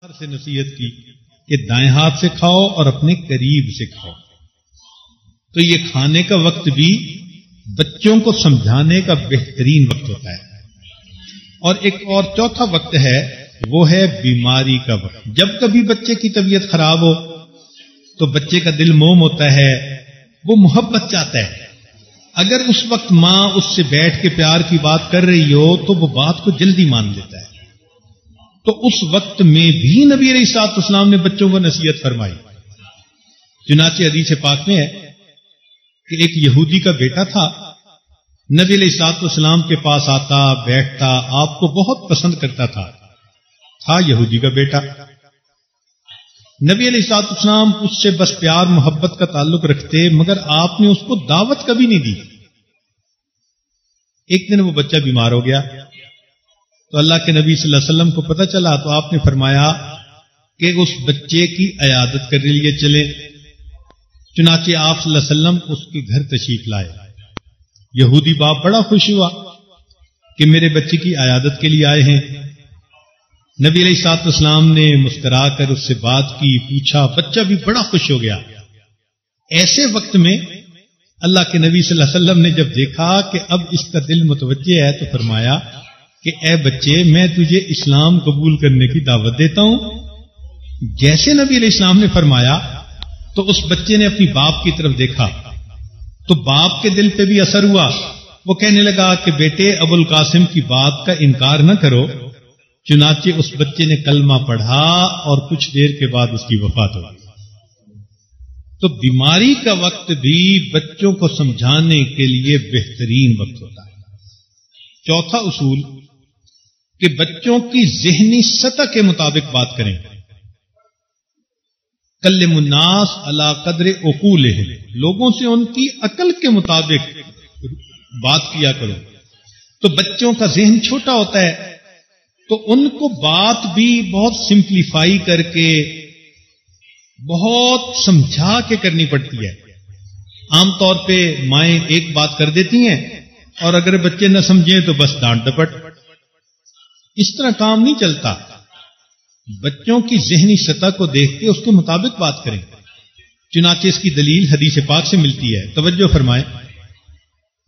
سے نصیحت کی کہ دائیں ہاتھ سے کھاؤ اور اپنے قریب سے کھاؤ. تو یہ کھانے کا وقت بھی بچوں کو سمجھانے کا بہترین وقت ہوتا ہے. اور ایک اور چوتھا وقت ہے، وہ ہے بیماری کا وقت. جب کبھی بچے کی طبیعت خراب ہو تو بچے کا دل موم ہوتا ہے، وہ محبت چاہتا ہے. اگر اس وقت ماں اس سے بیٹھ کے پیار کی بات کر رہی ہو تو وہ بات کو جلدی مان لیتا ہے. تو اس وقت میں بھی نبی علیہ الصلوۃ والسلام نے بچوں کو نصیحت فرمائی. چنانچہ حدیث پاک میں ہے کہ ایک یہودی کا بیٹا تھا، نبی علیہ الصلوۃ والسلام کے پاس آتا بیٹھتا، آپ کو بہت پسند کرتا تھا یہودی کا بیٹا. نبی علیہ الصلوۃ والسلام اس سے بس پیار محبت کا تعلق رکھتے، مگر آپ نے اس کو دعوت کبھی نہیں دی. ایک دن وہ بچہ بیمار ہو گیا تو اللہ کے نبی صلی اللہ علیہ وسلم کو پتہ چلا تو آپ نے فرمایا کہ اس بچے کی عیادت کرنے لیے چلیں. چنانچہ آپ صلی اللہ علیہ وسلم اس کے گھر تشریف لائے. یہودی باپ بڑا خوش ہوا کہ میرے بچے کی عیادت کے لیے آئے ہیں. نبی علیہ الصلوۃ والسلام نے مسکرا کر اس سے بات کی، پوچھا، بچہ بھی بڑا خوش ہو گیا. ایسے وقت میں اللہ کے نبی صلی اللہ علیہ وسلم نے جب دیکھا کہ اب اس کا دل متوجہ ہے تو فرمایا کہ اے بچے، میں تجھے اسلام قبول کرنے کی دعوت دیتا ہوں. جیسے نبی علیہ السلام نے فرمایا تو اس بچے نے اپنی باپ کی طرف دیکھا تو باپ کے دل پہ بھی اثر ہوا. وہ کہنے لگا کہ بیٹے، ابو القاسم کی بات کا انکار نہ کرو. چنانچہ اس بچے نے کلمہ پڑھا اور کچھ دیر کے بعد اس کی وفات ہو گئی. تو بیماری کا وقت بھی بچوں کو سمجھانے کے لیے بہترین وقت ہوتا ہے. چوتھا اصول کہ بچوں کی ذہنی سطح کے مطابق بات کریں. کلم الناس علی قدر عقولہم، لوگوں سے ان کی عقل کے مطابق بات کیا کرو. تو بچوں کا ذہن چھوٹا ہوتا ہے تو ان کو بات بھی بہت سمپلیفائی کر کے بہت سمجھا کے کرنی پڑتی ہے. عام طور پہ مائیں ایک بات کر دیتی ہیں اور اگر بچے نہ سمجھیں تو بس ڈانٹ ڈپٹ. اس طرح کام نہیں چلتا. بچوں کی ذہنی سطح کو دیکھ کے اس کے مطابق بات کریں. چنانچہ اس کی دلیل حدیث پاک سے ملتی ہے. توجہ فرمائیں.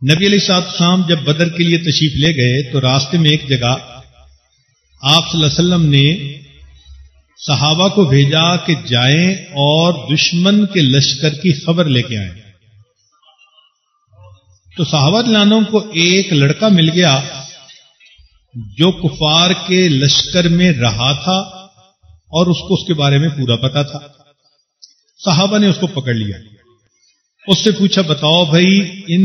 نبی علیہ الصلوۃ والسلام جب بدر کے لیے تشریف لے گئے تو راستے میں ایک جگہ آپ صلی اللہ علیہ وسلم نے صحابہ کو بھیجا کہ جائیں اور دشمن کے لشکر کی خبر لے کے آئیں. تو صحابہ رضوان عنہم کو ایک لڑکا مل گیا جو کفار کے لشکر میں رہا تھا اور اس کو اس کے بارے میں پورا پتا تھا. صحابہ نے اس کو پکڑ لیا. اس سے پوچھا، بتاؤ بھائی ان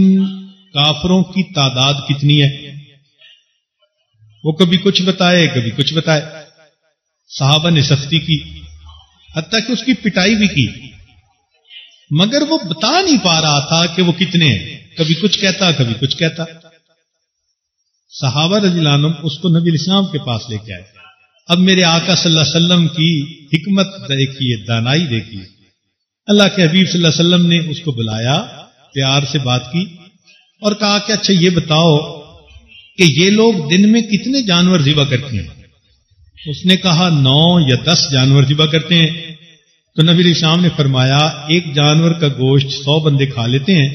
کافروں کی تعداد کتنی ہے؟ وہ کبھی کچھ بتائے کبھی کچھ بتائے. صحابہ نے سختی کی، حتیٰ کہ اس کی پٹائی بھی کی، مگر وہ بتا نہیں پا رہا تھا کہ وہ کتنے ہیں. کبھی کچھ کہتا کبھی کچھ کہتا. صحابہ رضی اللہ عنہم اس کو نبی علیہ السلام کے پاس لے کے آئے. اب میرے آقا صلی اللہ علیہ وسلم کی حکمت دیکھیے، دانائی دیکھیے. اللہ کے حبیب صلی اللہ علیہ وسلم نے اس کو بلایا، پیار سے بات کی اور کہا کہ اچھا یہ بتاؤ کہ یہ لوگ دن میں کتنے جانور ذبح کرتے ہیں؟ اس نے کہا 9 یا 10 جانور ذبح کرتے ہیں. تو نبی علیہ السلام نے فرمایا ایک جانور کا گوشت 100 بندے کھا لیتے ہیں،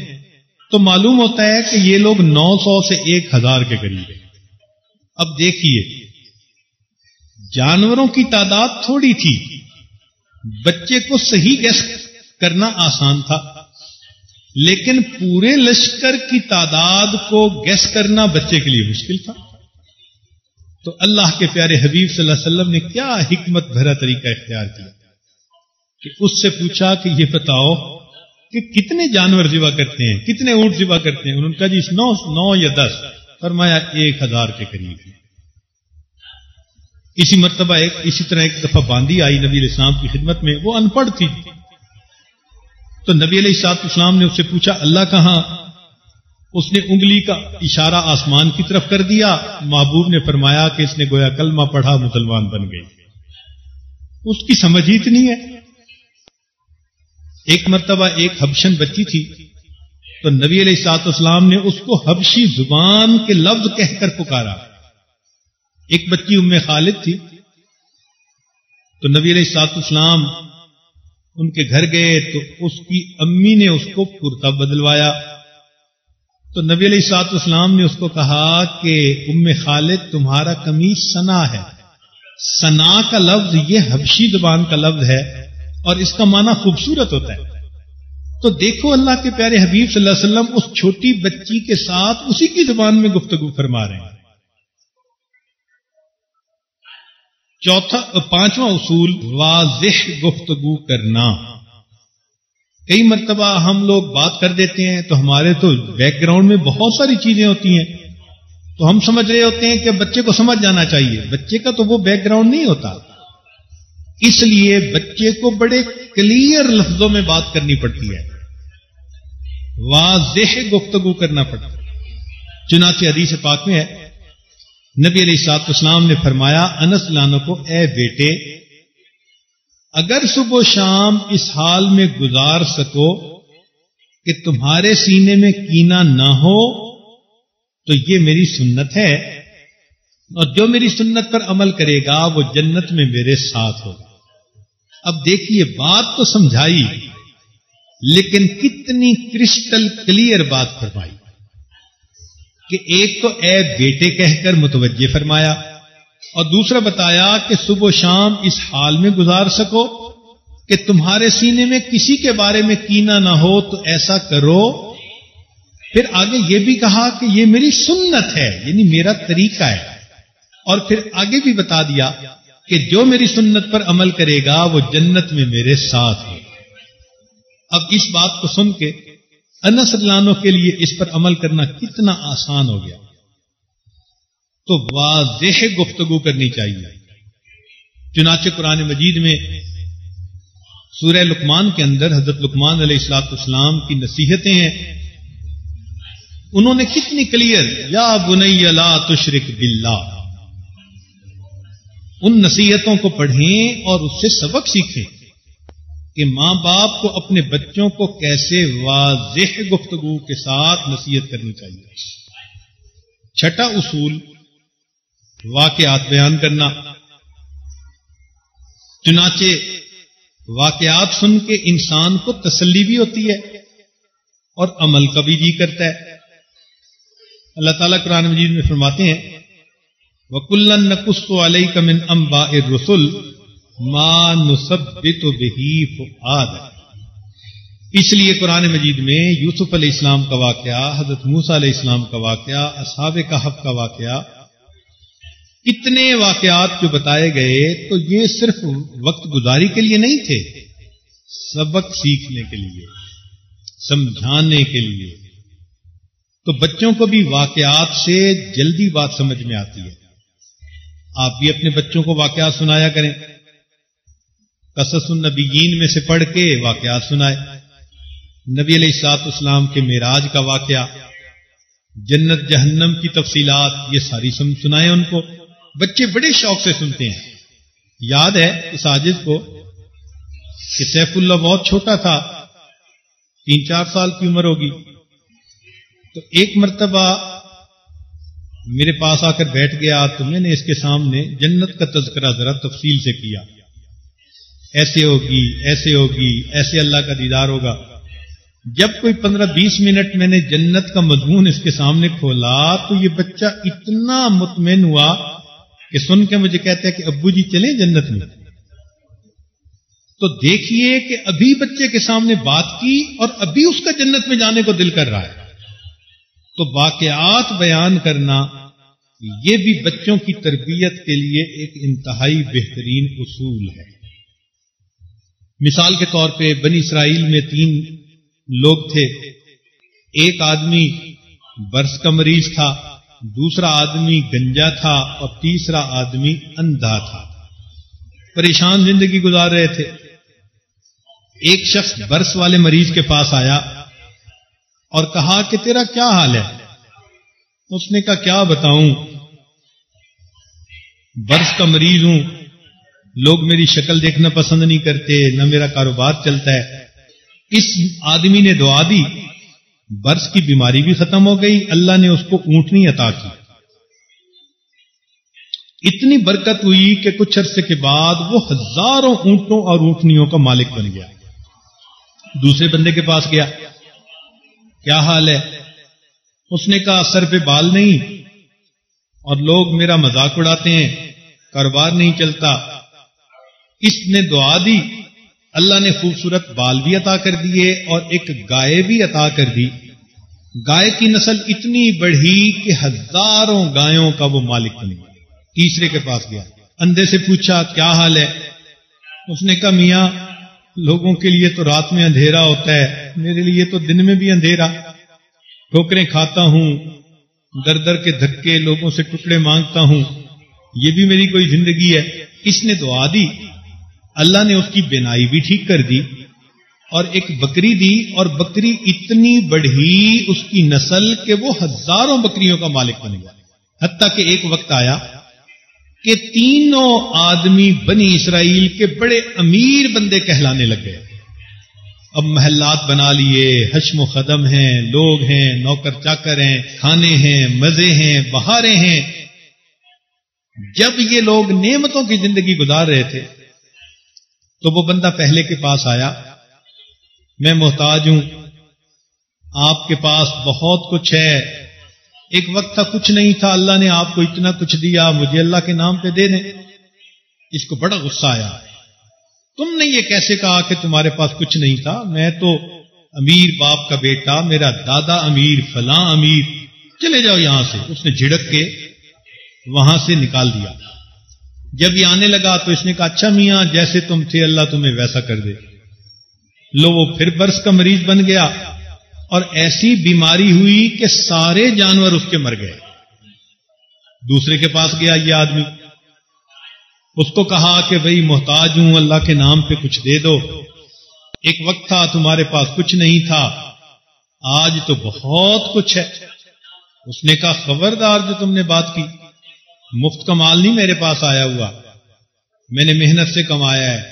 تو معلوم ہوتا ہے کہ یہ لوگ 900 سے 1000 کے قریب ہیں. اب دیکھیے، جانوروں کی تعداد تھوڑی تھی، بچے کو صحیح گیس کرنا آسان تھا، لیکن پورے لشکر کی تعداد کو گیس کرنا بچے کے لیے مشکل تھا. تو اللہ کے پیارے حبیب صلی اللہ علیہ وسلم نے کیا حکمت بھرا طریقہ اختیار کیا کہ اس سے پوچھا کہ یہ بتاؤ کہ کتنے جانور ذبح کرتے ہیں، کتنے اونٹ ذبح کرتے ہیں؟ انہوں نے کہا جی 9 یا 10. فرمایا 1000 کے قریب. اسی طرح ایک دفعہ باندی آئی نبی علیہ السلام کی خدمت میں. وہ ان پڑھ تھی. تو نبی علیہ الصلوۃ والسلام نے اس سے پوچھا اللہ کہاں؟ اس نے انگلی کا اشارہ آسمان کی طرف کر دیا. محبوب نے فرمایا کہ اس نے گویا کلمہ پڑھا، مسلمان بن گئی. اس کی سمجھ ہی اتنی ہے. ایک مرتبہ ایک حبشن بچی تھی تو نبی علیہ الصلوۃ والسلام نے اس کو حبشی زبان کے لفظ کہہ کر پکارا. ایک بچی ام خالد تھی تو نبی علیہ الصلوۃ والسلام ان کے گھر گئے تو اس کی امی نے اس کو کرتا بدلوایا. تو نبی علیہ الصلوۃ والسلام نے اس کو کہا کہ ام خالد تمہارا قمیص سنا ہے. سنا کا لفظ یہ حبشی زبان کا لفظ ہے اور اس کا معنی خوبصورت ہوتا ہے. تو دیکھو اللہ کے پیارے حبیب صلی اللہ علیہ وسلم اس چھوٹی بچی کے ساتھ اسی کی زبان میں گفتگو فرما رہے ہیں. پانچواں اصول واضح گفتگو کرنا. کئی مرتبہ ہم لوگ بات کر دیتے ہیں تو ہمارے تو بیک گراؤنڈ میں بہت ساری چیزیں ہوتی ہیں تو ہم سمجھ رہے ہوتے ہیں کہ بچے کو سمجھ جانا چاہیے. بچے کا تو وہ بیک گراؤنڈ نہیں ہوتا. اس لیے بچے کو بڑے کلیئر لفظوں میں بات کرنی پڑتی ہے, واضح گفتگو کرنا پڑتا ہے. چنانچہ حدیث پاک میں ہے نبی علیہ الصلوۃ والسلام نے فرمایا انس لانو کو, اے بیٹے اگر صبح و شام اس حال میں گزار سکو کہ تمہارے سینے میں کینہ نہ ہو تو یہ میری سنت ہے, اور جو میری سنت پر عمل کرے گا وہ جنت میں میرے ساتھ ہوگا. اب دیکھیے بات تو سمجھائی لیکن کتنی کرسٹل کلیئر بات فرمائی کہ ایک تو اے بیٹے کہہ کر متوجہ فرمایا اور دوسرا بتایا کہ صبح و شام اس حال میں گزار سکو کہ تمہارے سینے میں کسی کے بارے میں کینہ نہ ہو تو ایسا کرو. پھر آگے یہ بھی کہا کہ یہ میری سنت ہے, یعنی میرا طریقہ ہے, اور پھر آگے بھی بتا دیا کہ جو میری سنت پر عمل کرے گا وہ جنت میں میرے ساتھ ہے. اب اس بات کو سن کے انس رضی اللہ عنہ کے لیے اس پر عمل کرنا کتنا آسان ہو گیا. تو واضح گفتگو کرنی چاہیے. چنانچہ قرآن مجید میں سورہ لقمان کے اندر حضرت لقمان علیہ الصلوۃ والسلام کی نصیحتیں ہیں. انہوں نے کتنی کلیئر, یا بنی لا تشرک باللہ, ان نصیحتوں کو پڑھیں اور اس سے سبق سیکھیں کہ ماں باپ کو اپنے بچوں کو کیسے واضح گفتگو کے ساتھ نصیحت کرنی چاہیے. چھٹا اصول واقعات بیان کرنا. چنانچہ واقعات سن کے انسان کو تسلی بھی ہوتی ہے اور عمل کا بھی جی کرتا ہے. اللہ تعالیٰ قرآن مجید میں فرماتے ہیں وَكُلًّا نَقُصُّ عَلَيْكَ مِنْ أَنْبَاءِ الرُّسُلِ مَا نُثَبِّتُ بِهِ فُؤَادَكَ. اس لیے قرآن مجید میں یوسف علیہ السلام کا واقعہ, حضرت موسیٰ علیہ السلام کا واقعہ, اصحاب کہف کا واقعہ, اتنے واقعات جو بتائے گئے تو یہ صرف وقت گزاری کے لیے نہیں تھے, سبق سیکھنے کے لیے, سمجھانے کے لیے. تو بچوں کو بھی واقعات سے جلدی بات سمجھ میں آتی ہے. آپ بھی اپنے بچوں کو واقعات سنایا کریں. قصص النبیین میں سے پڑھ کے واقعات سنائے. نبی علیہ الصلوۃ والسلام کے معراج کا واقعہ, جنت جہنم کی تفصیلات, یہ ساری سنائیں ان کو. بچے بڑے شوق سے سنتے ہیں. یاد ہے اس عاجز کو کہ سیف اللہ بہت چھوٹا تھا, 3-4 سال کی عمر ہوگی. تو ایک مرتبہ میرے پاس آ کر بیٹھ گیا تو میں نے اس کے سامنے جنت کا تذکرہ ذرا تفصیل سے کیا. ایسے ہوگی, ایسے ہوگی, ایسے اللہ کا دیدار ہوگا. جب کوئی 15-20 منٹ میں نے جنت کا مضمون اس کے سامنے کھولا تو یہ بچہ اتنا مطمئن ہوا کہ سن کے مجھے کہتا ہے کہ ابو جی چلیں جنت میں. تو دیکھیے کہ ابھی بچے کے سامنے بات کی اور ابھی اس کا جنت میں جانے کو دل کر رہا ہے. تو واقعات بیان کرنا یہ بھی بچوں کی تربیت کے لیے ایک انتہائی بہترین اصول ہے. مثال کے طور پہ بنی اسرائیل میں 3 لوگ تھے. ایک آدمی برس کا مریض تھا, دوسرا آدمی گنجا تھا اور تیسرا آدمی اندھا تھا. پریشان زندگی گزار رہے تھے. ایک شخص برس والے مریض کے پاس آیا اور کہا کہ تیرا کیا حال ہے؟ اس نے کہا کیا بتاؤں, برس کا مریض ہوں, لوگ میری شکل دیکھنا پسند نہیں کرتے, نہ میرا کاروبار چلتا ہے. اس آدمی نے دعا دی, برس کی بیماری بھی ختم ہو گئی, اللہ نے اس کو اونٹنی عطا کی. اتنی برکت ہوئی کہ کچھ عرصے کے بعد وہ ہزاروں اونٹوں اور اونٹنیوں کا مالک بن گیا. دوسرے بندے کے پاس گیا, کیا حال ہے؟ اس نے کہا سر پہ بال نہیں اور لوگ میرا مذاق اڑاتے ہیں, کاروبار نہیں چلتا. اس نے دعا دی, اللہ نے خوبصورت بال بھی عطا کر دیے اور ایک گائے بھی عطا کر دی. گائے کی نسل اتنی بڑھی کہ ہزاروں گایوں کا وہ مالک بن گیا. تیسرے کے پاس گیا, اندھے سے پوچھا کیا حال ہے؟ اس نے کہا میاں لوگوں کے لیے تو رات میں اندھیرا ہوتا ہے, میرے لیے تو دن میں بھی اندھیرا. ٹھوکریں کھاتا ہوں, در در کے دھکے, لوگوں سے ٹکڑے مانگتا ہوں, یہ بھی میری کوئی زندگی ہے. اس نے دعا دی, اللہ نے اس کی بینائی بھی ٹھیک کر دی اور ایک بکری دی, اور بکری اتنی بڑھی اس کی نسل کہ وہ ہزاروں بکریوں کا مالک بن گیا. حتیٰ کہ ایک وقت آیا کہ تینوں آدمی بنی اسرائیل کے بڑے امیر بندے کہلانے لگ گئے. اب محلات بنا لیے, حشم و خدم ہیں, لوگ ہیں, نوکر چاکر ہیں, کھانے ہیں, مزے ہیں, بہاریں ہیں. جب یہ لوگ نعمتوں کی زندگی گزار رہے تھے تو وہ بندہ پہلے کے پاس آیا, میں محتاج ہوں, آپ کے پاس بہت کچھ ہے. ایک وقت تھا کچھ نہیں تھا, اللہ نے آپ کو اتنا کچھ دیا, مجھے اللہ کے نام پہ دے دیں. اس کو بڑا غصہ آیا, تم نے یہ کیسے کہا کہ تمہارے پاس کچھ نہیں تھا؟ میں تو امیر باپ کا بیٹا, میرا دادا امیر, فلاں امیر, چلے جاؤ یہاں سے. اس نے جھڑک کے وہاں سے نکال دیا. جب یہ آنے لگا تو اس نے کہا اچھا میاں جیسے تم تھے اللہ تمہیں ویسا کر دے. لو وہ پھر برس کا مریض بن گیا اور ایسی بیماری ہوئی کہ سارے جانور اس کے مر گئے. دوسرے کے پاس گیا یہ آدمی, اس کو کہا کہ بھئی محتاج ہوں, اللہ کے نام پہ کچھ دے دو. ایک وقت تھا تمہارے پاس کچھ نہیں تھا, آج تو بہت کچھ ہے. اس نے کہا خبردار جو تم نے بات کی, مفت کا مال نہیں میرے پاس آیا ہوا, میں نے محنت سے کمایا ہے.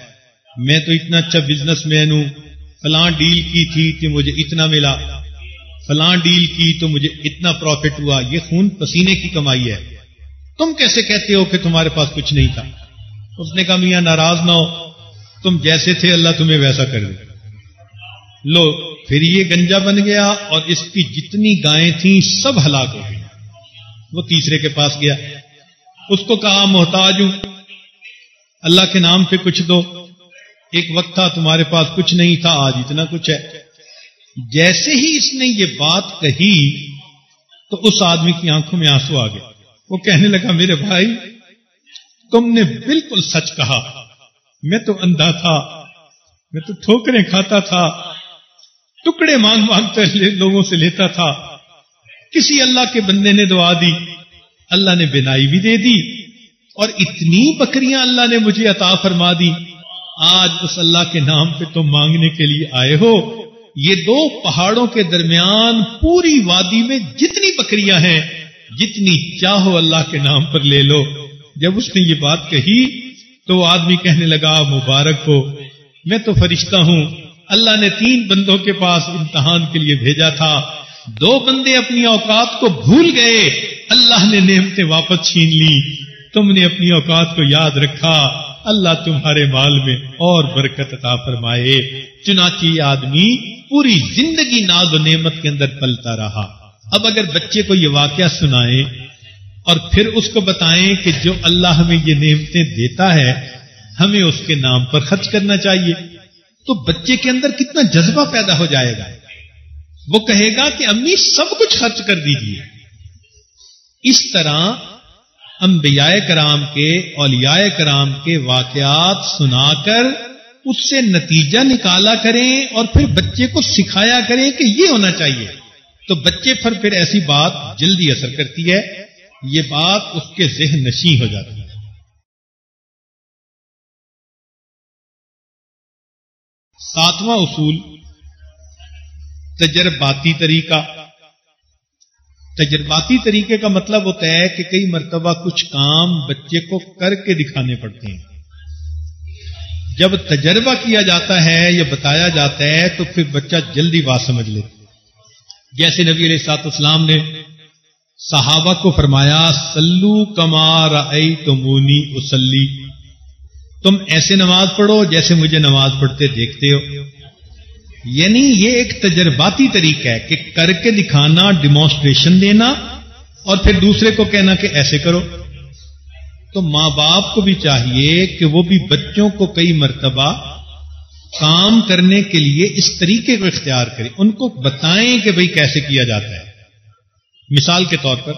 میں تو اتنا اچھا بزنس مین ہوں, فلاں ڈیل کی تھی کہ مجھے اتنا ملا, فلاں ڈیل کی تو مجھے اتنا پروفٹ ہوا. یہ خون پسینے کی کمائی ہے, تم کیسے کہتے ہو کہ تمہارے پاس کچھ نہیں تھا؟ اس نے کہا میاں ناراض نہ ہو, تم جیسے تھے اللہ تمہیں ویسا کر دے. لو پھر یہ گنجا بن گیا اور اس کی جتنی گائیں تھیں سب ہلاک ہو گئی. وہ تیسرے کے پاس گیا, اس کو کہا محتاج ہوں, اللہ کے نام پہ کچھ دو. ایک وقت تھا تمہارے پاس کچھ نہیں تھا, آج اتنا کچھ ہے. جیسے ہی اس نے یہ بات کہی تو اس آدمی کی آنکھوں میں آنسو آ گئے. وہ کہنے لگا میرے بھائی تم نے بالکل سچ کہا, میں تو اندھا تھا, میں تو ٹھوکریں کھاتا تھا, ٹکڑے مانگ مانگ کر لوگوں سے لیتا تھا. کسی اللہ کے بندے نے دعا دی, اللہ نے بینائی بھی دے دی اور اتنی بکریاں اللہ نے مجھے عطا فرما دی. آج اس اللہ کے نام پہ تم مانگنے کے لیے آئے ہو. یہ دو پہاڑوں کے درمیان پوری وادی میں جتنی بکریاں ہیں جتنی چاہو اللہ کے نام پر لے لو. جب اس نے یہ بات کہی تو وہ آدمی کہنے لگا مبارک ہو, میں تو فرشتہ ہوں, اللہ نے 3 بندوں کے پاس امتحان کے لیے بھیجا تھا, 2 بندے اپنی اوقات کو بھول گئے, اللہ نے نعمتیں واپس چھین لی. تم نے اپنی اوقات کو یاد رکھا, اللہ تمہارے مال میں اور برکت عطا فرمائے. چنانچہ یہ آدمی پوری زندگی ناز و نعمت کے اندر پلتا رہا. اب اگر بچے کو یہ واقعہ سنائیں اور پھر اس کو بتائیں کہ جو اللہ ہمیں یہ نعمتیں دیتا ہے ہمیں اس کے نام پر خرچ کرنا چاہیے, تو بچے کے اندر کتنا جذبہ پیدا ہو جائے گا. وہ کہے گا کہ امی سب کچھ خرچ کر دیجیے. اس طرح انبیاء کرام کے, اولیاء کرام کے واقعات سنا کر اس سے نتیجہ نکالا کریں اور پھر بچے کو سکھایا کریں کہ یہ ہونا چاہیے, تو بچے پر پھر ایسی بات جلدی اثر کرتی ہے, یہ بات اس کے ذہن نشین ہو جاتی ہے. ساتواں اصول تجرباتی طریقہ. تجرباتی طریقے کا مطلب ہوتا ہے کہ کئی مرتبہ کچھ کام بچے کو کر کے دکھانے پڑتے ہیں. جب تجربہ کیا جاتا ہے یا بتایا جاتا ہے تو پھر بچہ جلدی بات سمجھ لیتا. جیسے نبی علیہ الصلوۃ والسلام نے صحابہ کو فرمایا سلو کما رأیتمونی اصلی، تم ایسے نماز پڑھو جیسے مجھے نماز پڑھتے دیکھتے ہو. یعنی یہ ایک تجرباتی طریقہ ہے کہ کر کے دکھانا، ڈیمانسٹریشن دینا، اور پھر دوسرے کو کہنا کہ ایسے کرو. تو ماں باپ کو بھی چاہیے کہ وہ بھی بچوں کو کئی مرتبہ کام کرنے کے لیے اس طریقے کو اختیار کریں، ان کو بتائیں کہ بھئی کیسے کیا جاتا ہے. مثال کے طور پر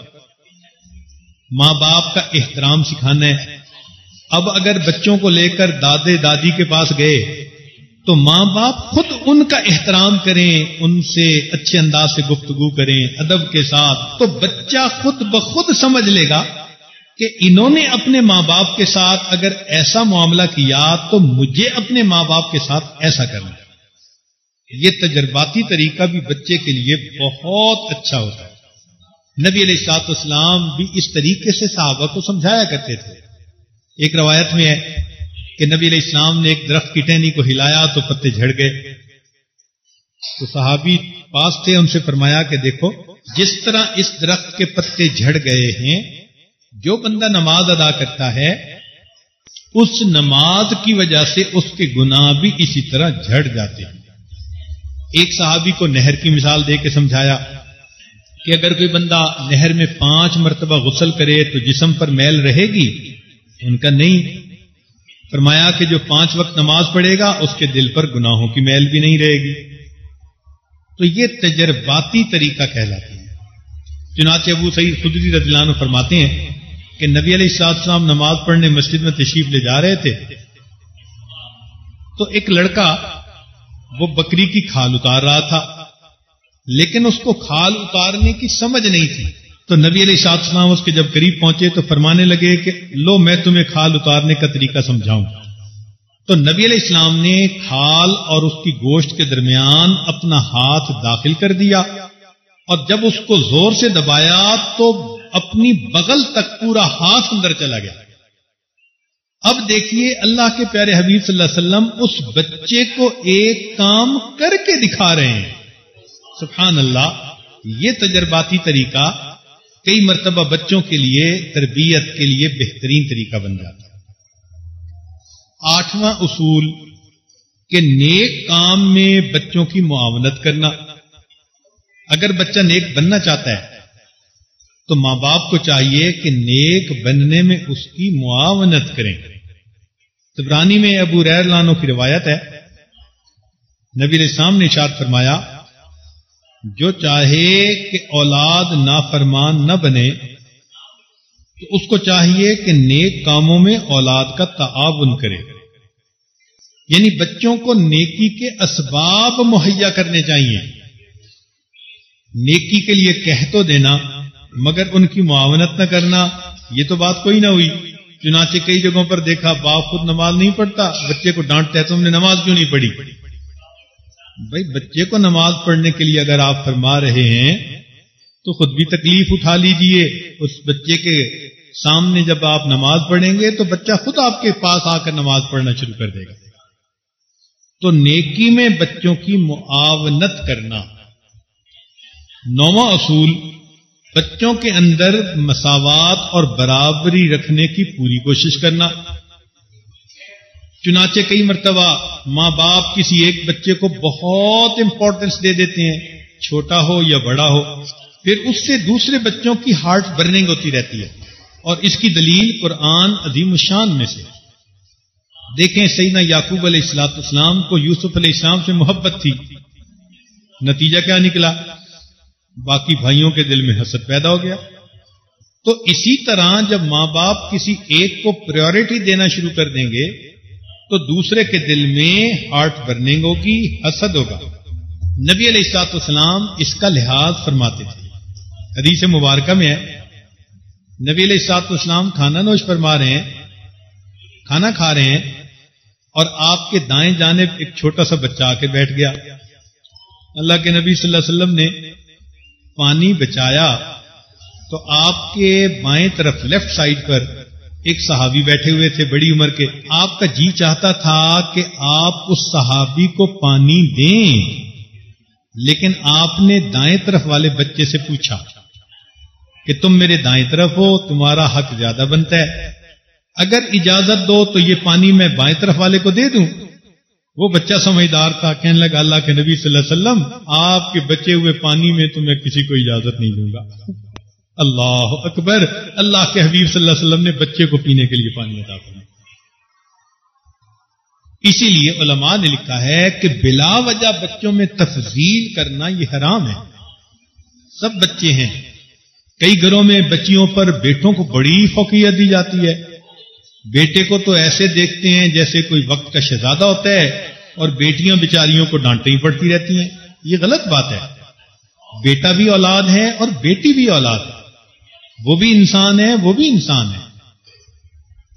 ماں باپ کا احترام سکھانا ہے. اب اگر بچوں کو لے کر دادے دادی کے پاس گئے تو ماں باپ خود ان کا احترام کریں، ان سے اچھے انداز سے گفتگو کریں ادب کے ساتھ، تو بچہ خود بخود سمجھ لے گا کہ انہوں نے اپنے ماں باپ کے ساتھ اگر ایسا معاملہ کیا تو مجھے اپنے ماں باپ کے ساتھ ایسا کرنا ہے. یہ تجرباتی طریقہ بھی بچے کے لیے بہت اچھا ہوتا ہے. نبی علیہ الصلوۃ والسلام بھی اس طریقے سے صحابہ کو سمجھایا کرتے تھے. ایک روایت میں ہے کہ نبی علیہ السلام نے ایک درخت کی ٹہنی کو ہلایا تو پتے جھڑ گئے. تو صحابی پاس تھے، ان سے فرمایا کہ دیکھو جس طرح اس درخت کے پتے جھڑ گئے ہیں، جو بندہ نماز ادا کرتا ہے اس نماز کی وجہ سے اس کے گناہ بھی اسی طرح جھڑ جاتے ہیں. ایک صحابی کو نہر کی مثال دے کے سمجھایا کہ اگر کوئی بندہ نہر میں 5 مرتبہ غسل کرے تو جسم پر میل رہے گی؟ ان کا نہیں. فرمایا کہ جو 5 وقت نماز پڑھے گا اس کے دل پر گناہوں کی میل بھی نہیں رہے گی. تو یہ تجرباتی طریقہ کہلاتا ہے. چنانچہ ابو سعید خدری رضی اللہ عنہ فرماتے ہیں کہ نبی علیہ الصلوۃ والسلام نماز پڑھنے مسجد میں تشریف لے جا رہے تھے تو ایک لڑکا وہ بکری کی کھال اتار رہا تھا، لیکن اس کو کھال اتارنے کی سمجھ نہیں تھی. تو نبی علیہ الصلوۃ والسلام اس کے جب قریب پہنچے تو فرمانے لگے کہ لو میں تمہیں کھال اتارنے کا طریقہ سمجھاؤں. تو نبی علیہ السلام نے کھال اور اس کی گوشت کے درمیان اپنا ہاتھ داخل کر دیا اور جب اس کو زور سے دبایا تو اپنی بغل تک پورا ہاتھ اندر چلا گیا. اب دیکھیے اللہ کے پیارے حبیب صلی اللہ علیہ وسلم اس بچے کو ایک کام کر کے دکھا رہے ہیں. سبحان اللہ. یہ تجرباتی طریقہ کئی مرتبہ بچوں کے لیے تربیت کے لیے بہترین طریقہ بن جاتا ہے. 8واں اصول کہ نیک کام میں بچوں کی معاونت کرنا. اگر بچہ نیک بننا چاہتا ہے تو ماں باپ کو چاہیے کہ نیک بننے میں اس کی معاونت کریں. طبرانی میں ابو ہریرہ رضی اللہ عنہ کی روایت ہے، نبی علیہ السلام نے ارشاد فرمایا جو چاہے کہ اولاد نافرمان نہ بنے تو اس کو چاہیے کہ نیک کاموں میں اولاد کا تعاون کرے. یعنی بچوں کو نیکی کے اسباب مہیا کرنے چاہیے. نیکی کے لیے کہہ تو دینا مگر ان کی معاونت نہ کرنا، یہ تو بات کوئی نہ ہوئی. چنانچہ کئی جگہوں پر دیکھا باپ خود نماز نہیں پڑھتا، بچے کو ڈانٹتا ہے تم نے نماز کیوں نہیں پڑھی. بھائی بچے کو نماز پڑھنے کے لیے اگر آپ فرما رہے ہیں تو خود بھی تکلیف اٹھا لیجئے. اس بچے کے سامنے جب آپ نماز پڑھیں گے تو بچہ خود آپ کے پاس آ کر نماز پڑھنا شروع کر دے گا. تو نیکی میں بچوں کی معاونت کرنا. 9واں اصول بچوں کے اندر مساوات اور برابری رکھنے کی پوری کوشش کرنا. چنانچہ کئی مرتبہ ماں باپ کسی ایک بچے کو بہت امپورٹنس دے دیتے ہیں، چھوٹا ہو یا بڑا ہو، پھر اس سے دوسرے بچوں کی ہارٹ برننگ ہوتی رہتی ہے. اور اس کی دلیل قرآن عظیم الشان میں سے دیکھیں. سیدنا یعقوب علیہ السلام کو یوسف علیہ السلام سے محبت تھی، نتیجہ کیا نکلا؟ باقی بھائیوں کے دل میں حسد پیدا ہو گیا. تو اسی طرح جب ماں باپ کسی ایک کو پریورٹی دینا شروع کر دیں گے تو دوسرے کے دل میں ہارٹ برننگ ہوگی، حسد ہوگا. نبی علیہ الصلوۃ والسلام اس کا لحاظ فرماتے تھے. حدیث مبارکہ میں ہے نبی علیہ الصلوۃ والسلام کھانا نوش فرما رہے ہیں، کھانا کھا رہے ہیں اور آپ کے دائیں جانب ایک چھوٹا سا بچہ آ کے بیٹھ گیا. اللہ کے نبی صلی اللہ علیہ وسلم نے پانی بچایا تو آپ کے بائیں طرف لیفٹ سائڈ پر ایک صحابی بیٹھے ہوئے تھے بڑی عمر کے. آپ کا جی چاہتا تھا کہ آپ اس صحابی کو پانی دیں، لیکن آپ نے دائیں طرف والے بچے سے پوچھا کہ تم میرے دائیں طرف ہو، تمہارا حق زیادہ بنتا ہے، اگر اجازت دو تو یہ پانی میں بائیں طرف والے کو دے دوں؟ وہ بچہ سمجھدار تھا، کہنے لگا اللہ کے نبی صلی اللہ علیہ وسلم آپ کے بچے ہوئے پانی میں تو میں کسی کو اجازت نہیں دوں گا۔ اللہ اکبر، اللہ کے حبیب صلی اللہ علیہ وسلم نے بچے کو پینے کے لیے پانی عطا فرمایا۔ اسی لیے علماء نے لکھا ہے کہ بلا وجہ بچوں میں تفضیل کرنا یہ حرام ہے۔ سب بچے ہیں، کئی گھروں میں بچیوں پر بیٹوں کو بڑی فوقیت دی جاتی ہے، بیٹے کو تو ایسے دیکھتے ہیں جیسے کوئی وقت کا شہزادہ ہوتا ہے، اور بیٹیاں بیچاریوں کو ڈانٹنی پڑتی رہتی ہیں۔ یہ غلط بات ہے، بیٹا بھی اولاد ہے اور بیٹی بھی اولاد ہے، وہ بھی انسان ہے، وہ بھی انسان ہے۔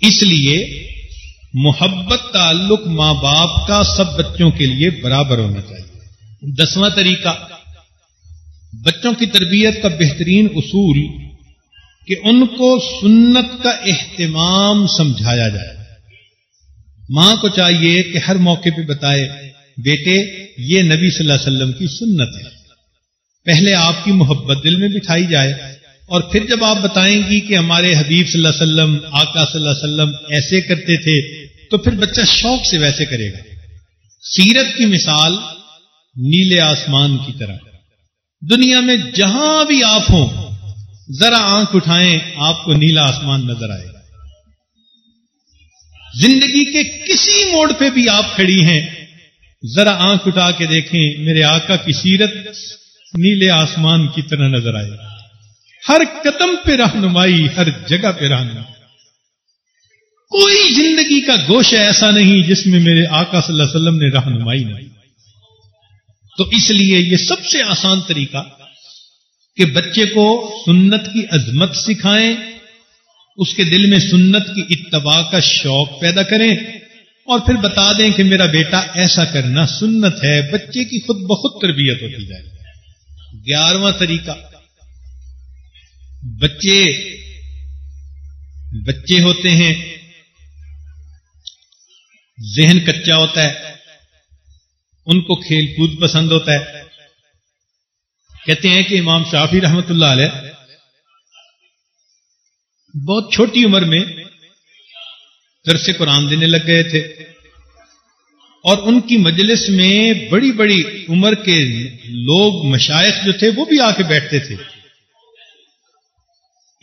اس لیے محبت تعلق ماں باپ کا سب بچوں کے لیے برابر ہونا چاہیے۔ 10واں طریقہ بچوں کی تربیت کا بہترین اصول کہ ان کو سنت کا اہتمام سمجھایا جائے۔ ماں کو چاہیے کہ ہر موقع پہ بتائے بیٹے یہ نبی صلی اللہ علیہ وسلم کی سنت ہے، پہلے آپ کی محبت دل میں بٹھائی جائے، اور پھر جب آپ بتائیں گی کہ ہمارے حبیب صلی اللہ علیہ وسلم، آقا صلی اللہ علیہ وسلم ایسے کرتے تھے، تو پھر بچہ شوق سے ویسے کرے گا۔ سیرت کی مثال نیلے آسمان کی طرح، دنیا میں جہاں بھی آپ ہوں ذرا آنکھ اٹھائیں آپ کو نیلا آسمان نظر آئے گا۔ زندگی کے کسی موڑ پہ بھی آپ کھڑی ہیں، ذرا آنکھ اٹھا کے دیکھیں میرے آقا کی سیرت نیلے آسمان کی طرح نظر آئے گا۔ ہر قدم پہ رہنمائی، ہر جگہ پہ رہنمائی، کوئی زندگی کا گوشہ ایسا نہیں جس میں میرے آقا صلی اللہ علیہ وسلم نے رہنمائی نہیں۔ تو اس لیے یہ سب سے آسان طریقہ کہ بچے کو سنت کی عظمت سکھائیں، اس کے دل میں سنت کی اتباع کا شوق پیدا کریں، اور پھر بتا دیں کہ میرا بیٹا ایسا کرنا سنت ہے، بچے کی خود بخود تربیت ہوتی جائے۔ 11واں طریقہ، بچے ہوتے ہیں، ذہن کچا ہوتا ہے، ان کو کھیل کود پسند ہوتا ہے۔ کہتے ہیں کہ امام شافعی رحمۃ اللہ علیہ بہت چھوٹی عمر میں درس قرآن دینے لگ گئے تھے، اور ان کی مجلس میں بڑی بڑی عمر کے لوگ، مشائخ جو تھے وہ بھی آ کے بیٹھتے تھے۔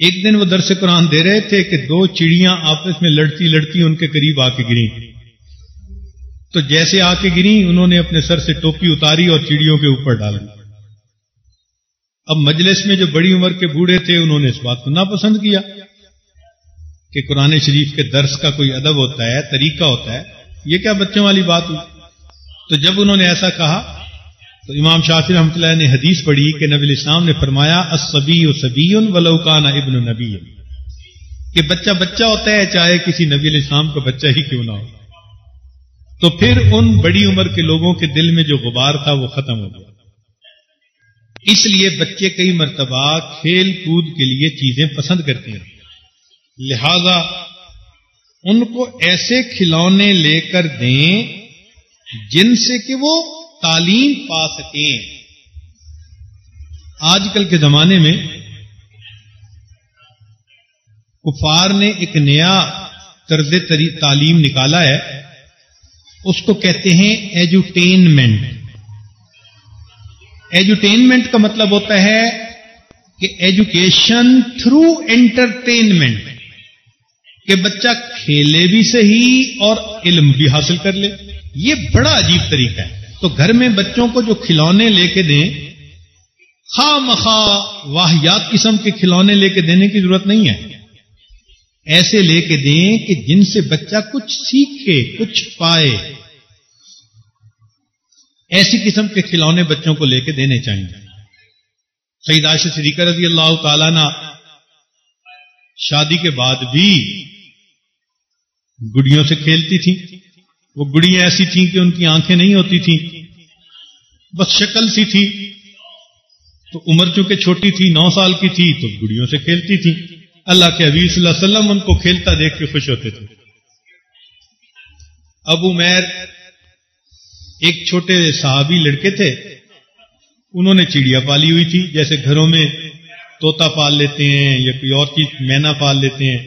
ایک دن وہ درس قرآن دے رہے تھے کہ 2 چڑیاں آپس میں لڑتی لڑتی ان کے قریب آ کے گریں، تو جیسے آ کے گریں انہوں نے اپنے سر سے ٹوپی اتاری اور چڑیوں کے اوپر ڈال دی۔ اب مجلس میں جو بڑی عمر کے بوڑھے تھے انہوں نے اس بات کو ناپسند کیا کہ قرآن شریف کے درس کا کوئی ادب ہوتا ہے، طریقہ ہوتا ہے، یہ کیا بچوں والی بات ہوئی؟ تو جب انہوں نے ایسا کہا تو امام شافعی رحمۃ اللہ نے حدیث پڑھی کہ نبی الاسلام نے فرمایا الصبی صبی ولو کان ابن نبی، کہ بچہ بچہ ہوتا ہے چاہے کسی نبی علیہ السلام کا بچہ ہی کیوں نہ ہو۔ تو پھر ان بڑی عمر کے لوگوں کے دل میں جو غبار تھا وہ ختم ہو گیا۔ اس لیے بچے کئی مرتبہ کھیل کود کے لیے چیزیں پسند کرتے ہیں، لہذا ان کو ایسے کھلونے لے کر دیں جن سے کہ وہ تعلیم پا سکیں۔ آج کل کے زمانے میں کفار نے ایک نیا طرز تعلیم نکالا ہے، اس کو کہتے ہیں ایجوٹینمنٹ۔ ایجوٹینمنٹ کا مطلب ہوتا ہے کہ ایجوکیشن تھرو انٹرٹینمنٹ، کہ بچہ کھیلے بھی صحیح اور علم بھی حاصل کر لے۔ یہ بڑا عجیب طریقہ ہے۔ تو گھر میں بچوں کو جو کھلونے لے کے دیں، خواہ مخواہ واہیات قسم کے کھلونے لے کے دینے کی ضرورت نہیں ہے، ایسے لے کے دیں کہ جن سے بچہ کچھ سیکھے، کچھ پائے۔ ایسی قسم کے کھلونے بچوں کو لے کے دینے چاہیے۔ سیدہ عائشہ صدیقہ رضی اللہ تعالیٰ عنہ شادی کے بعد بھی گڑیوں سے کھیلتی تھیں۔ وہ گڑیاں ایسی تھیں کہ ان کی آنکھیں نہیں ہوتی تھیں، بس شکل سی تھی، تو عمر چونکہ چھوٹی تھی، 9 سال کی تھی، تو گڑیوں سے کھیلتی تھیں۔ اللہ کے حبیب صلی اللہ علیہ وسلم ان کو کھیلتا دیکھ کے خوش ہوتے تھے۔ ابو عمیر ایک چھوٹے صحابی لڑکے تھے، انہوں نے چڑیا پالی ہوئی تھی، جیسے گھروں میں طوطا پال لیتے ہیں یا کوئی اور چیز مینا پال لیتے ہیں،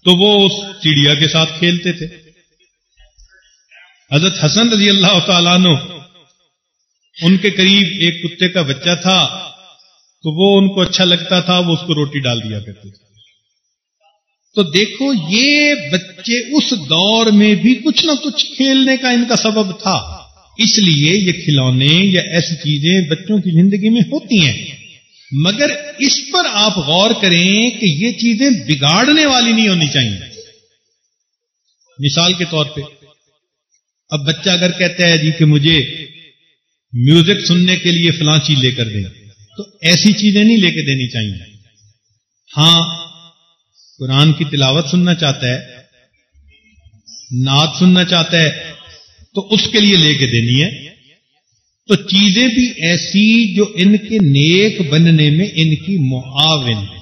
تو وہ اس چڑیا کے ساتھ کھیلتے تھے۔ حضرت حسن رضی اللہ تعالیٰ عنہ، ان کے قریب ایک کتے کا بچہ تھا، تو وہ ان کو اچھا لگتا تھا، وہ اس کو روٹی ڈال دیا کرتے تھے۔ تو دیکھو یہ بچے اس دور میں بھی کچھ نہ کچھ کھیلنے کا ان کا سبب تھا، اس لیے یہ کھلونے یا ایسی چیزیں بچوں کی زندگی میں ہوتی ہیں، مگر اس پر آپ غور کریں کہ یہ چیزیں بگاڑنے والی نہیں ہونی چاہیے۔ مثال کے طور پہ اب بچہ اگر کہتا ہے جی کہ مجھے میوزک سننے کے لیے فلاں چیز لے کر دیں، تو ایسی چیزیں نہیں لے کے دینی چاہیے۔ ہاں قرآن کی تلاوت سننا چاہتا ہے، نعت سننا چاہتا ہے، تو اس کے لیے لے کے دینی ہے۔ تو چیزیں بھی ایسی جو ان کے نیک بننے میں ان کی معاون ہے۔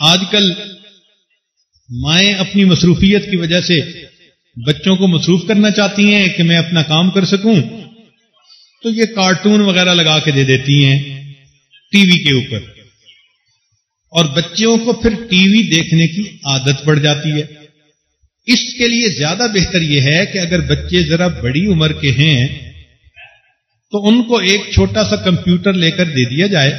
آج کل مائیں اپنی مصروفیت کی وجہ سے بچوں کو مصروف کرنا چاہتی ہیں کہ میں اپنا کام کر سکوں، تو یہ کارٹون وغیرہ لگا کے دے دیتی ہیں ٹی وی کے اوپر، اور بچوں کو پھر ٹی وی دیکھنے کی عادت پڑ جاتی ہے۔ اس کے لیے زیادہ بہتر یہ ہے کہ اگر بچے ذرا بڑی عمر کے ہیں تو ان کو ایک چھوٹا سا کمپیوٹر لے کر دے دیا جائے،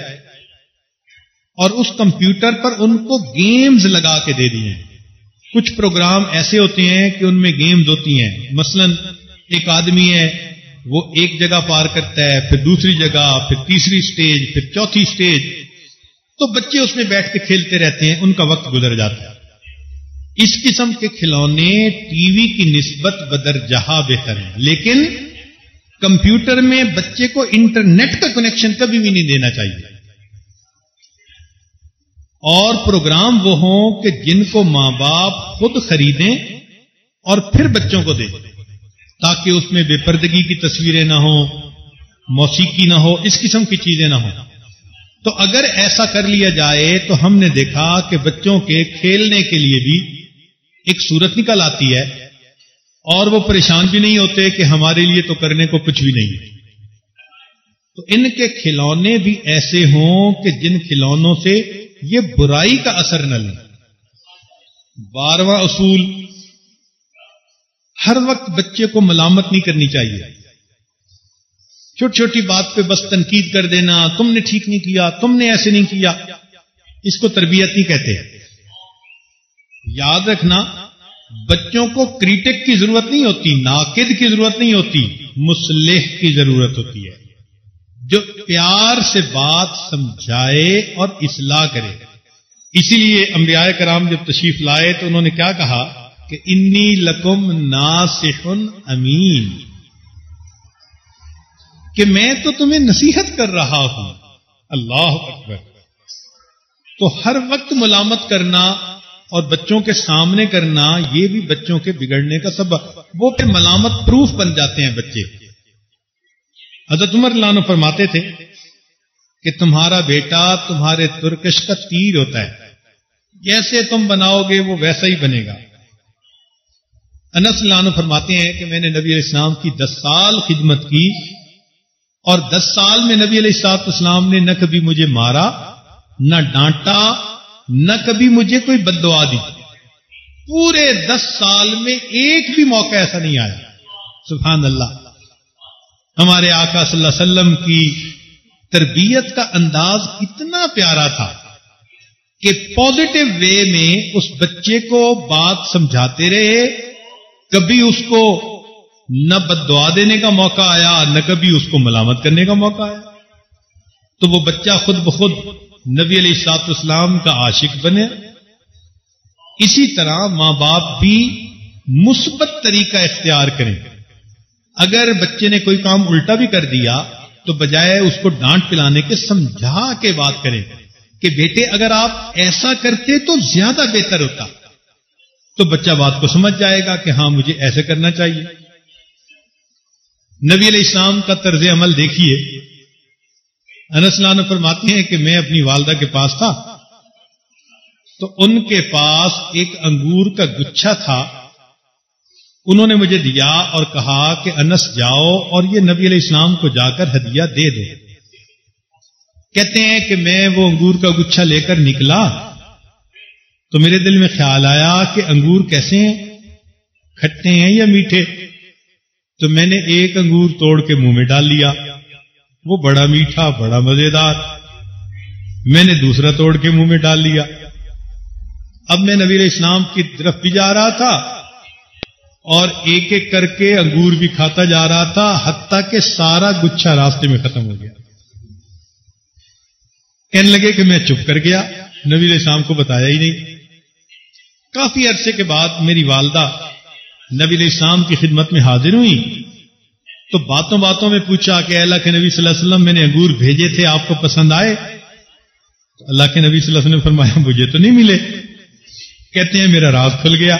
اور اس کمپیوٹر پر ان کو گیمز لگا کے دے دیے۔ کچھ پروگرام ایسے ہوتے ہیں کہ ان میں گیمز ہوتی ہیں، مثلا ایک آدمی ہے وہ ایک جگہ پار کرتا ہے، پھر دوسری جگہ، پھر تیسری سٹیج، پھر چوتھی سٹیج، تو بچے اس میں بیٹھ کے کھیلتے رہتے ہیں، ان کا وقت گزر جاتا ہے۔ اس قسم کے کھلونے ٹی وی کی نسبت بدرجہ بہتر ہیں، لیکن کمپیوٹر میں بچے کو انٹرنیٹ کا کنیکشن کبھی بھی نہیں دینا چاہیے، اور پروگرام وہ ہوں کہ جن کو ماں باپ خود خریدیں اور پھر بچوں کو دیں، تاکہ اس میں بے پردگی کی تصویریں نہ ہوں، موسیقی نہ ہو، اس قسم کی چیزیں نہ ہوں۔ تو اگر ایسا کر لیا جائے تو ہم نے دیکھا کہ بچوں کے کھیلنے کے لیے بھی ایک صورت نکل آتی ہے، اور وہ پریشان بھی نہیں ہوتے کہ ہمارے لیے تو کرنے کو کچھ بھی نہیں ہے۔ تو ان کے کھلونے بھی ایسے ہوں کہ جن کھلونوں سے یہ برائی کا اثر نہ لیں۔ 12واں اصول، ہر وقت بچے کو ملامت نہیں کرنی چاہیے۔ چھوٹی چھوٹی بات پہ بس تنقید کر دینا، تم نے ٹھیک نہیں کیا، تم نے ایسے نہیں کیا، اس کو تربیت نہیں کہتے۔ یاد رکھنا، بچوں کو کریٹک کی ضرورت نہیں ہوتی، ناقد کی ضرورت نہیں ہوتی، مصلح کی ضرورت ہوتی ہے، جو پیار سے بات سمجھائے اور اصلاح کرے۔ اسی لیے انبیاء کرام جب تشریف لائے تو انہوں نے کیا کہا کہ انی لکم ناصح امین، کہ میں تو تمہیں نصیحت کر رہا ہوں۔ اللہ اکبر۔ تو ہر وقت ملامت کرنا اور بچوں کے سامنے کرنا، یہ بھی بچوں کے بگڑنے کا سبب، وہ پھر ملامت پروف بن جاتے ہیں بچے۔ حضرت عمر رضی اللہ عنہ فرماتے تھے کہ تمہارا بیٹا تمہارے ترکش کا تیر ہوتا ہے، جیسے تم بناؤ گے وہ ویسا ہی بنے گا۔ انس رضی اللہ عنہ فرماتے ہیں کہ میں نے نبی علیہ السلام کی 10 سال خدمت کی، اور 10 سال میں نبی علیہ السلام نے نہ کبھی مجھے مارا، نہ ڈانٹا، نہ کبھی مجھے کوئی بد دعا دی۔ پورے 10 سال میں ایک بھی موقع ایسا نہیں آیا۔ سبحان اللہ۔ ہمارے آقا صلی اللہ علیہ وسلم کی تربیت کا انداز اتنا پیارا تھا کہ پازیٹو وے میں اس بچے کو بات سمجھاتے رہے، کبھی اس کو نہ بد دعا دینے کا موقع آیا، نہ کبھی اس کو ملامت کرنے کا موقع آیا۔ تو وہ بچہ خود بخود نبی علیہ السلام کا عاشق بنے۔ اسی طرح ماں باپ بھی مثبت طریقہ اختیار کریں۔ اگر بچے نے کوئی کام الٹا بھی کر دیا تو بجائے اس کو ڈانٹ پلانے کے سمجھا کے بات کریں کہ بیٹے اگر آپ ایسا کرتے تو زیادہ بہتر ہوتا، تو بچہ بات کو سمجھ جائے گا کہ ہاں مجھے ایسے کرنا چاہیے۔ نبی علیہ السلام کا طرز عمل دیکھیے۔ انس رضی اللہ عنہ فرماتے ہیں کہ میں اپنی والدہ کے پاس تھا، تو ان کے پاس ایک انگور کا گچھا تھا، انہوں نے مجھے دیا اور کہا کہ انس جاؤ اور یہ نبی علیہ السلام کو جا کر ہدیہ دے دو۔ کہتے ہیں کہ میں وہ انگور کا گچھا لے کر نکلا تو میرے دل میں خیال آیا کہ انگور کیسے ہیں، کھٹے ہیں یا میٹھے؟ تو میں نے ایک انگور توڑ کے منہ میں ڈال لیا، وہ بڑا میٹھا، بڑا مزیدار۔ میں نے دوسرا توڑ کے منہ میں ڈال لیا۔ اب میں نبی علیہ السلام کی طرف بھی جا رہا تھا اور ایک ایک کر کے انگور بھی کھاتا جا رہا تھا، حتیٰ کہ سارا گچھا راستے میں ختم ہو گیا۔ کہنے لگے کہ میں چپ کر گیا، نبی علیہ السلام کو بتایا ہی نہیں۔ کافی عرصے کے بعد میری والدہ نبی علیہ السلام کی خدمت میں حاضر ہوئی تو باتوں باتوں میں پوچھا کہ اللہ کے نبی صلی اللہ علیہ وسلم میں نے انگور بھیجے تھے، آپ کو پسند آئے؟ تو اللہ کے نبی صلی اللہ علیہ وسلم نے فرمایا مجھے تو نہیں ملے۔ کہتے ہیں میرا راز کھل گیا،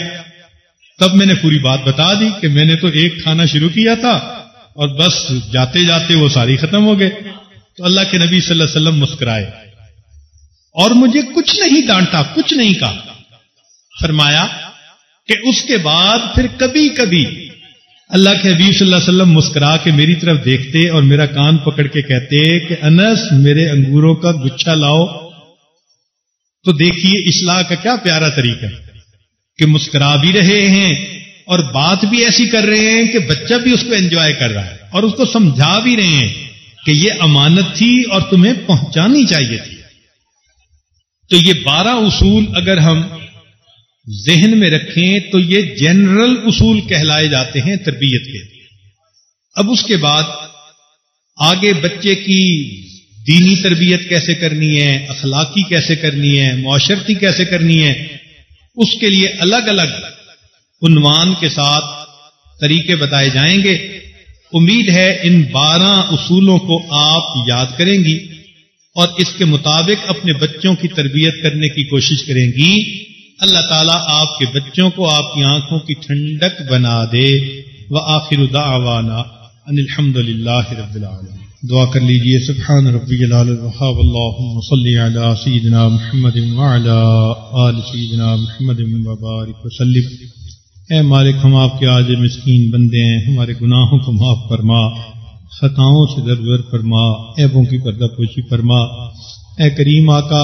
تب میں نے پوری بات بتا دی کہ میں نے تو ایک کھانا شروع کیا تھا اور بس جاتے جاتے وہ ساری ختم ہو گئے۔ تو اللہ کے نبی صلی اللہ علیہ وسلم مسکرائے اور مجھے کچھ نہیں ڈانٹا، کچھ نہیں کہا۔ فرمایا کہ اس کے بعد پھر کبھی کبھی اللہ کے حبیب صلی اللہ علیہ وسلم مسکرا کے میری طرف دیکھتے اور میرا کان پکڑ کے کہتے کہ انس میرے انگوروں کا گچھا لاؤ۔ تو دیکھیے اصلاح کا کیا پیارا طریقہ کہ مسکرا بھی رہے ہیں اور بات بھی ایسی کر رہے ہیں کہ بچہ بھی اس کو انجوائے کر رہا ہے اور اس کو سمجھا بھی رہے ہیں کہ یہ امانت تھی اور تمہیں پہنچانی چاہیے تھی۔ تو یہ 12 اصول اگر ہم ذہن میں رکھیں تو یہ جنرل اصول کہلائے جاتے ہیں تربیت کے۔ اب اس کے بعد آگے بچے کی دینی تربیت کیسے کرنی ہے، اخلاقی کیسے کرنی ہے، معاشرتی کیسے کرنی ہے، اس کے لیے الگ الگ عنوان کے ساتھ طریقے بتائے جائیں گے۔ امید ہے ان 12 اصولوں کو آپ یاد کریں گی اور اس کے مطابق اپنے بچوں کی تربیت کرنے کی کوشش کریں گی۔ اللہ تعالیٰ آپ کے بچوں کو آپ کی آنکھوں کی ٹھنڈک بنا دے۔ وآخر دعوانا ان الحمد للہ رب العالمین۔ دعا کر لیجئے۔ سبحان ربی العلی الوہاب، اللہم صلی علی سیدنا محمد وعلی آل سیدنا محمد وبارک وسلم۔ اے مالک ہم آپ کے عاجز مسکین بندے ہیں، ہمارے گناہوں کو معاف فرما، خطاؤں سے درگزر فرما، عیبوں کی پردہ پوشی فرما۔ اے کریم آقا،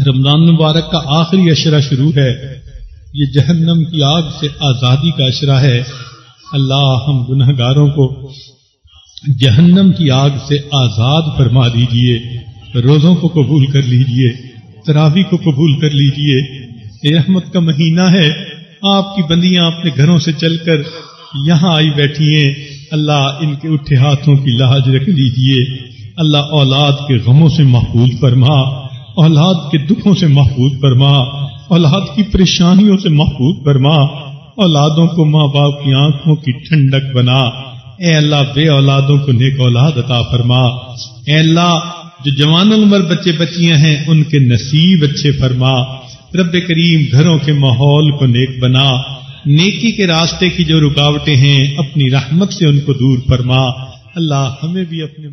رمضان مبارک کا آخری عشرہ شروع ہے، یہ جہنم کی آگ سے آزادی کا عشرہ ہے۔ اللہ ہم گنہگاروں کو جہنم کی آگ سے آزاد فرما دیجئے، روزوں کو قبول کر لیجئے، تراویح کو قبول کر لیجئے۔ یہ رحمت کا مہینہ ہے، آپ کی بندیاں اپنے گھروں سے چل کر یہاں آئی بیٹھی ہیں، اللہ ان کے اٹھے ہاتھوں کی لاج رکھ لیجئے۔ اللہ اولاد کے غموں سے محفوظ فرما، اولاد کے دکھوں سے محفوظ فرما، اولاد کی پریشانیوں سے محفوظ فرما، اولادوں کو ماں باپ کی آنکھوں کی ٹھنڈک بنا۔ اے اللہ بے اولادوں کو نیک اولاد عطا فرما۔ اے اللہ جو جوان العمر بچے بچیاں ہیں ان کے نصیب اچھے فرما۔ رب کریم گھروں کے ماحول کو نیک بنا، نیکی کے راستے کی جو رکاوٹیں ہیں اپنی رحمت سے ان کو دور فرما۔ اللہ ہمیں بھی اپنے